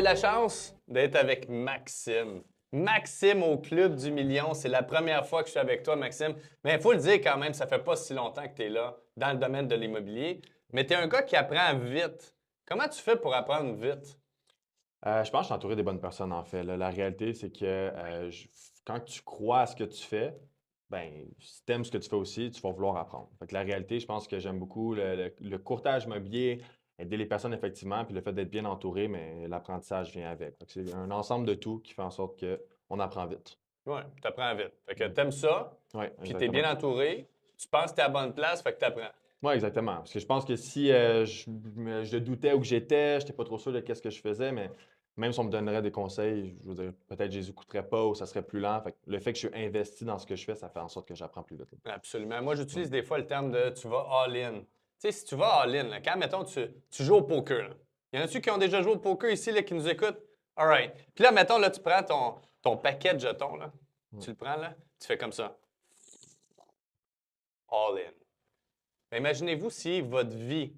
la chance d'être avec Maxime. Maxime au Club du Million, c'est la première fois que je suis avec toi, Maxime. Mais il faut le dire quand même, ça fait pas si longtemps que tu es là dans le domaine de l'immobilier. Mais tu es un gars qui apprend vite. Comment tu fais pour apprendre vite? Je pense que je suis entouré des bonnes personnes, en fait, là. La réalité, c'est que quand tu crois à ce que tu fais, ben, si tu aimes ce que tu fais aussi, tu vas vouloir apprendre. Fait que la réalité, je pense que j'aime beaucoup le courtage immobilier, aider les personnes, effectivement, puis le fait d'être bien entouré, mais l'apprentissage vient avec. Fait que c'est un ensemble de tout qui fait en sorte qu'on apprend vite. Ouais, tu apprends vite. Fait que Mm. tu aimes ça, Oui, puis tu es exactement. bien entouré, tu penses que tu es à la bonne place, fait que tu apprends. Oui, exactement. Parce que je pense que si je doutais où que j'étais, je n'étais pas trop sûr de qu'est-ce que je faisais, mais même si on me donnerait des conseils, je veux dire, peut-être je les écouterais pas ou ça serait plus lent. Fait que le fait que je suis investi dans ce que je fais, ça fait en sorte que j'apprends plus vite, là. Absolument. Moi, Mm. j'utilise des fois le terme de tu vas all-in. Tu sais, si tu vas all-in, là, quand, mettons, tu joues au poker, là. Y en a-tu qui ont déjà joué au poker ici, là, qui nous écoutent? All right. Puis là, mettons, là, tu prends ton paquet de jetons, là. Mm. Tu le prends, là, tu fais comme ça. All-in. Mais imaginez-vous si votre vie,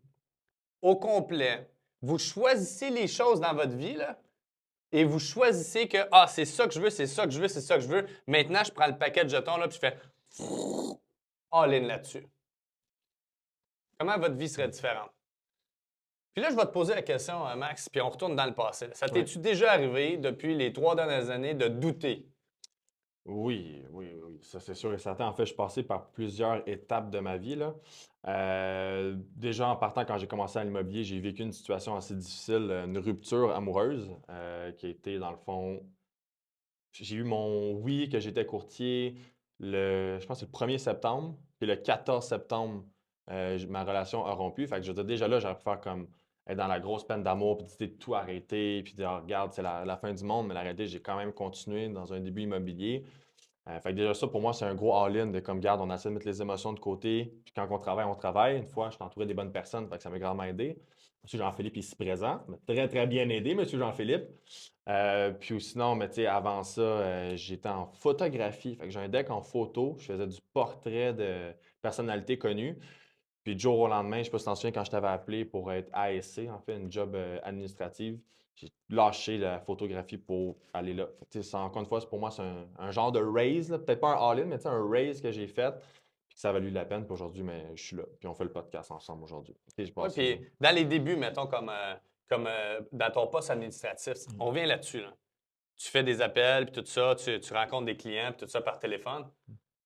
au complet, vous choisissez les choses dans votre vie, là, et vous choisissez que, ah, c'est ça que je veux, c'est ça que je veux, c'est ça que je veux. Maintenant, je prends le paquet de jetons, là, puis je fais all-in là-dessus. Comment votre vie serait différente? Puis là, je vais te poser la question, Max, puis on retourne dans le passé. Ça Ouais. t'es-tu déjà arrivé depuis les 3 dernières années de douter? Oui, oui, oui, ça c'est sûr et certain. En fait, je suis passé par plusieurs étapes de ma vie, là. Déjà, en partant, quand j'ai commencé à l'immobilier, j'ai vécu une situation assez difficile, une rupture amoureuse qui a été, dans le fond, j'ai eu mon oui que j'étais courtier je pense que c'est le 1er septembre, puis le 14 septembre, ma relation a rompu. Fait que je veux dire, déjà là, j'aurais pu faire comme être dans la grosse peine d'amour, puis décider de tout arrêter, puis dire: «Regarde, c'est la fin du monde», mais la réalité, j'ai quand même continué dans un début immobilier. Fait que déjà ça, pour moi, c'est un gros all-in de comme: «Garde, on essaie de mettre les émotions de côté, puis quand on travaille, on travaille». Une fois, je suis entouré des bonnes personnes, fait que ça m'a grandement aidé. Monsieur Jean-Philippe ici présent, m'a très, très bien aidé, monsieur Jean-Philippe. Puis sinon, mais tu sais, avant ça, j'étais en photographie. Fait que j'ai un deck en photo. Je faisais du portrait de personnalités connues. Puis du jour au lendemain, je ne sais pas si tu t'en souviens, quand je t'avais appelé pour être ASC, en fait, une job administrative, j'ai lâché la photographie pour aller là. Fait que, tu sais, encore une fois, pour moi, c'est un genre de raise, là. Peut-être pas un all-in, mais tu sais, un raise que j'ai fait, puis que ça a valu la peine. Puis aujourd'hui, mais je suis là. Puis on fait le podcast ensemble aujourd'hui. Tu sais, je Oui, pense. puis dans les débuts, mettons, comme dans ton poste administratif, Mm. on revient là-dessus, là. Tu fais des appels, puis tout ça, tu rencontres des clients, puis tout ça par téléphone.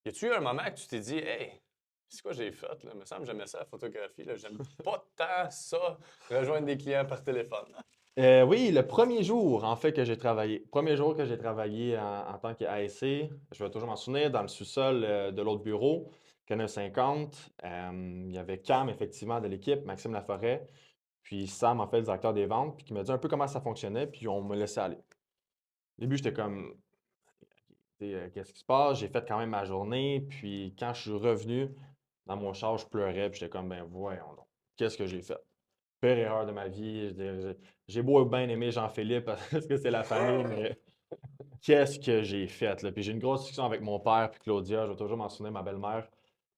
Y a-tu eu un moment que tu t'es dit, hey, c'est quoi j'ai fait, là? Il me semble que j'aimais ça, la photographie, là. J'aime pas tant ça, rejoindre des clients par téléphone. Oui, le premier jour, en fait, que j'ai travaillé. Premier jour que j'ai travaillé en tant qu'ASC, je vais toujours m'en souvenir, dans le sous-sol de l'autre bureau, Canal 50. Il y avait Cam, effectivement, de l'équipe, Maxime Laforêt, puis Sam, en fait, le directeur des ventes, puis qui m'a dit un peu comment ça fonctionnait, puis on me laissait aller. Au début, j'étais comme, tu sais, qu'est-ce qui se passe? J'ai fait quand même ma journée, puis quand je suis revenu dans mon char, je pleurais, puis j'étais comme, ben voyons donc, qu'est-ce que j'ai fait? Pire erreur de ma vie. Je veux dire, j'ai beau bien aimer Jean-Philippe parce que c'est la famille, mais qu'est-ce que j'ai fait, là? Puis j'ai une grosse discussion avec mon père puis Claudia, je vais toujours m'en souvenir, ma belle-mère.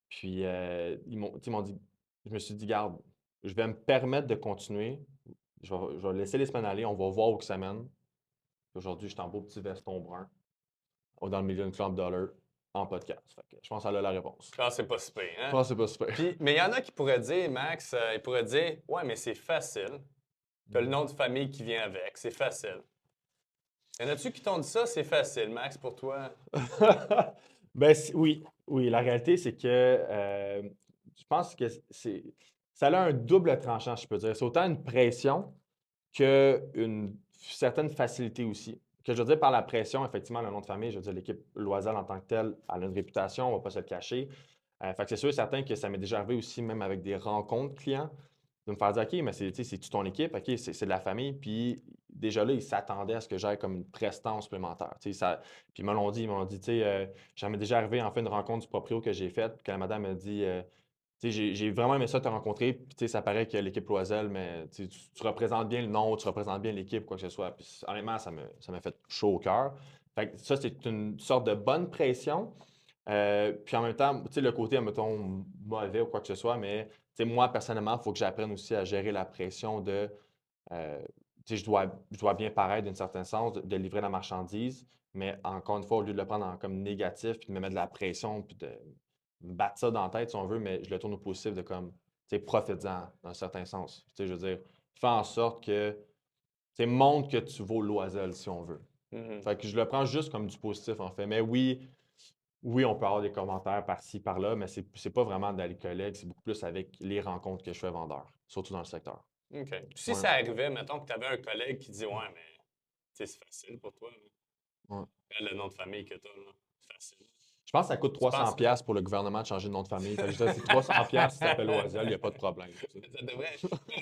Puis tu sais, ils m'ont dit, je me suis dit, garde, je vais me permettre de continuer. Je vais laisser les semaines aller, on va voir où que ça mène. Aujourd'hui, je suis en beau petit veston brun, dans le milieu de Club Dollar, en podcast. Fait que je pense que ça a la réponse. Ah, c'est pas super, Je hein? pense que c'est pas super. Puis, mais il y en a qui pourraient dire, Max, ils pourraient dire, ouais, mais c'est facile. T'as le nom de famille qui vient avec, c'est facile. Y en a-tu qui t'ont dit ça, c'est facile, Max, pour toi? Ben, oui, oui, la réalité, c'est que je pense que ça a un double tranchant, je peux dire. C'est autant une pression qu'une certaine facilité aussi. Que je veux dire par la pression, effectivement, le nom de famille, je veux dire, l'équipe Loisel en tant que telle a une réputation, on ne va pas se le cacher. Fait que c'est sûr et certain que ça m'est déjà arrivé aussi, même avec des rencontres clients, de me faire dire: «OK, mais c'est, tu sais, c'est-tu ton équipe? OK, c'est de la famille.» Puis déjà là, ils s'attendaient à ce que j'aille comme une prestance supplémentaire. Tu sais, puis ils m'ont dit, tu sais, ça m'est déjà arrivé en fait une rencontre du proprio que j'ai faite, que la madame m'a dit, tu sais, j'ai vraiment aimé ça te rencontrer, puis tu sais, ça paraît que l'équipe Loisel, mais tu sais, tu représentes bien le nom, tu représentes bien l'équipe, quoi que ce soit. Puis honnêtement, ça m'a fait chaud au cœur. Fait que ça, c'est une sorte de bonne pression. Puis en même temps, tu sais, le côté, mettons, mauvais ou quoi que ce soit, mais tu sais, moi, personnellement, il faut que j'apprenne aussi à gérer la pression de, tu sais, je dois bien paraître d'un certain sens, de livrer la marchandise, mais encore une fois, au lieu de le prendre comme négatif, puis de me mettre de la pression, puis de me battre ça dans la tête, si on veut, mais je le tourne au positif de comme, tu sais, profites-en, dans un certain sens. Tu sais, je veux dire, fais en sorte que, tu sais, montre que tu vaux l'oiselle, si on veut. Mhm. Fait que je le prends juste comme du positif, en fait. Mais oui, oui, on peut avoir des commentaires par-ci, par-là, mais c'est pas vraiment dans les collègues, c'est beaucoup plus avec les rencontres que je fais vendeur, surtout dans le secteur. OK. Si Ouais, ça arrivait, mettons que tu avais un collègue qui dit ouais, mais tu sais, c'est facile pour toi. Là. ouais. Le nom de famille que tu as, c'est facile. Je pense que ça coûte Tu 300 penses pièces pour le gouvernement de changer de nom de famille. Fait que je dis, c'est 300 pièces si tu t'appelles Oisel, il n'y a pas de problème. Tu sais. ça devrait.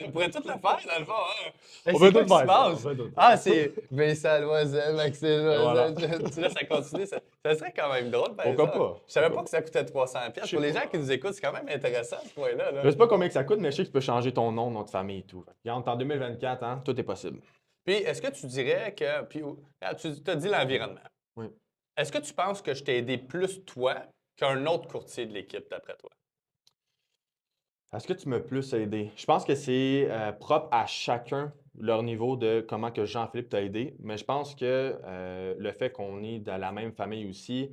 On pourrait tout le faire, dans le fond. Hein? Hey, On c'est peut quoi tout qui se faire ça. On passe? peut tout Ah, faire ça. c'est Vincent Loisel, Maxime Et voilà. Loisel. Tu laisses ça continuer. Ça serait quand même drôle, par Pourquoi exemple. pas? Je savais Pourquoi pas que ça coûtait 300 Je sais Pour les pas. gens qui nous écoutent, c'est quand même intéressant, ce point-là. Je Là. sais pas combien que ça coûte, mais je sais que tu peux changer ton nom de famille et tout. Regarde, en 2024, hein, tout est possible. Puis, est-ce que tu dirais que. Puis, regarde, tu as dit l'environnement. Oui. Est-ce que tu penses que je t'ai aidé plus, toi, qu'un autre courtier de l'équipe, d'après toi? Est-ce que tu m'as plus aidé? Je pense que c'est propre à chacun leur niveau de comment que Jean-Philippe t'a aidé, mais je pense que le fait qu'on est dans la même famille aussi,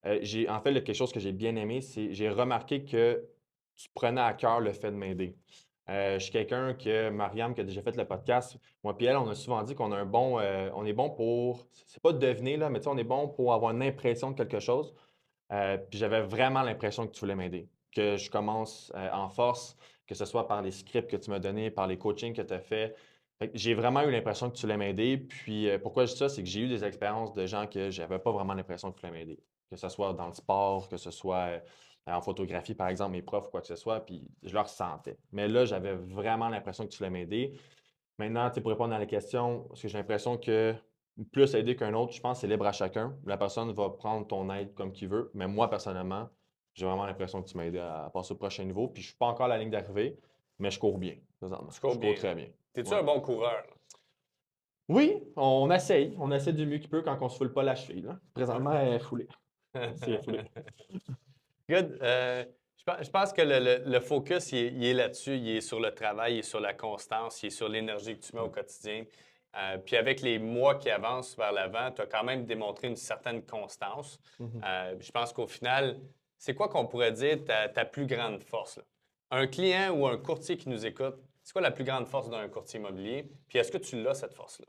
en fait, quelque chose que j'ai bien aimé, c'est j'ai remarqué que tu prenais à cœur le fait de m'aider. Je suis quelqu'un que Mariam, qui a déjà fait le podcast, moi et elle, on a souvent dit qu'on a on est bon pour, c'est pas deviner, là, mais tu sais, on est bon pour avoir une impression de quelque chose. Puis j'avais vraiment l'impression que tu voulais m'aider, que je commence en force, que ce soit par les scripts que tu m'as donnés, par les coachings que tu as fait. Fait que j'ai vraiment eu l'impression que tu voulais m'aider. Puis pourquoi je dis ça, c'est que j'ai eu des expériences de gens que j'avais pas vraiment l'impression que tu voulais m'aider. Que ce soit dans le sport, que ce soit en photographie, par exemple, mes profs ou quoi que ce soit, puis je le ressentais. Mais là, j'avais vraiment l'impression que tu voulais m'aider. Maintenant, tu sais, pour répondre à la question, parce que j'ai l'impression que plus aider qu'un autre, je pense que c'est libre à chacun. La personne va prendre ton aide comme qu'il veut. Mais moi, personnellement, j'ai vraiment l'impression que tu m'as aidé à passer au prochain niveau. Puis je suis pas encore à la ligne d'arrivée, mais je cours bien, présentement. Tu cours Je cours bien. très bien. T'es-tu Ouais. un bon coureur? Là? Oui, on essaye. On essaie du mieux qu'il peut quand on se foule pas la cheville, là. Présentement, elle est foulée. C'est foulé. Good. Je pense que le focus, il est là-dessus. Il est sur le travail, il est sur la constance, il est sur l'énergie que tu mets au quotidien. Puis avec les mois qui avancent vers l'avant, tu as quand même démontré une certaine constance. Mhm. Je pense qu'au final, c'est quoi qu'on pourrait dire ta plus grande force? Là? Un client ou un courtier qui nous écoute, c'est quoi la plus grande force d'un courtier immobilier? Puis est-ce que tu l'as, cette force-là?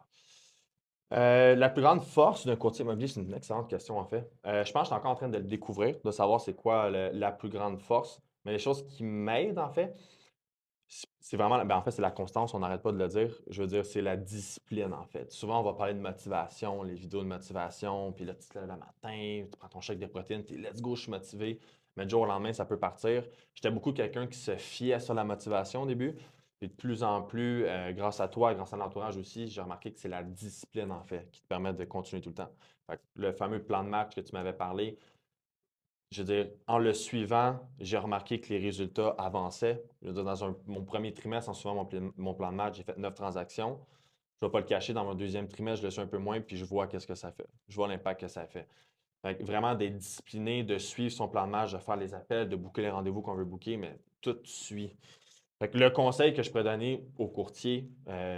La plus grande force d'un courtier immobilier, c'est une excellente question en fait. Je pense que je suis encore en train de le découvrir, de savoir c'est quoi la plus grande force. Mais les choses qui m'aident en fait, c'est vraiment, ben, en fait, c'est la constance, on n'arrête pas de le dire. Je veux dire, c'est la discipline, en fait. Souvent, on va parler de motivation, les vidéos de motivation, puis là, tu te lèves le matin, tu prends ton chèque de protéines, tu es let's go, je suis motivé. Mais du jour au lendemain, ça peut partir. J'étais beaucoup quelqu'un qui se fiait sur la motivation au début. Puis de plus en plus, grâce à toi, grâce à l'entourage aussi, j'ai remarqué que c'est la discipline, en fait, qui te permet de continuer tout le temps. Fait que le fameux plan de match que tu m'avais parlé, je veux dire, en le suivant, j'ai remarqué que les résultats avançaient. Je veux dire, mon premier trimestre, en suivant mon plan de match, j'ai fait 9 transactions. Je ne vais pas le cacher, dans mon deuxième trimestre, je le suis un peu moins, puis je vois qu'est-ce que ça fait. Je vois l'impact que ça fait. Fait que vraiment d'être discipliné, de suivre son plan de match, de faire les appels, de booker les rendez-vous qu'on veut booker, mais tout suit. Fait que le conseil que je peux donner aux courtiers,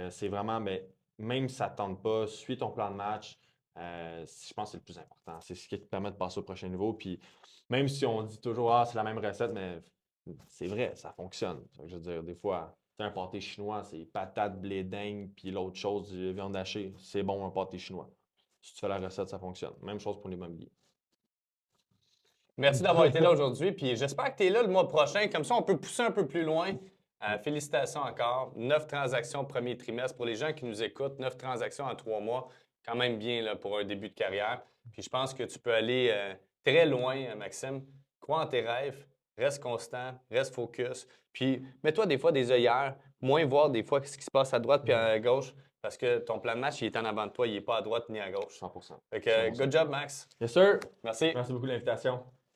c'est vraiment, mais même si ça ne te tente pas, suis ton plan de match. Je pense que c'est le plus important. C'est ce qui te permet de passer au prochain niveau. Puis même si on dit toujours, ah, c'est la même recette, mais c'est vrai, ça fonctionne. Fait que je veux dire, des fois, tu sais, un pâté chinois, c'est patates, blé d'Inde, puis l'autre chose, viande hachée. C'est bon, un pâté chinois. Si tu fais la recette, ça fonctionne. Même chose pour l'immobilier. Merci d'avoir été là aujourd'hui. Puis j'espère que tu es là le mois prochain. Comme ça, on peut pousser un peu plus loin. Félicitations encore. 9 transactions premier trimestre. Pour les gens qui nous écoutent, 9 transactions en 3 mois. Quand même bien là, pour un début de carrière. Puis je pense que tu peux aller très loin, Maxime. Crois en tes rêves. Reste constant. Reste focus. Puis mets-toi des fois des œillères. Moins voir des fois ce qui se passe à droite puis à gauche. Parce que ton plan de match, il est en avant de toi. Il n'est pas à droite ni à gauche. 100%. Fait que, 100%. good job, Max. Yes, sir. Merci. Merci beaucoup de l'invitation.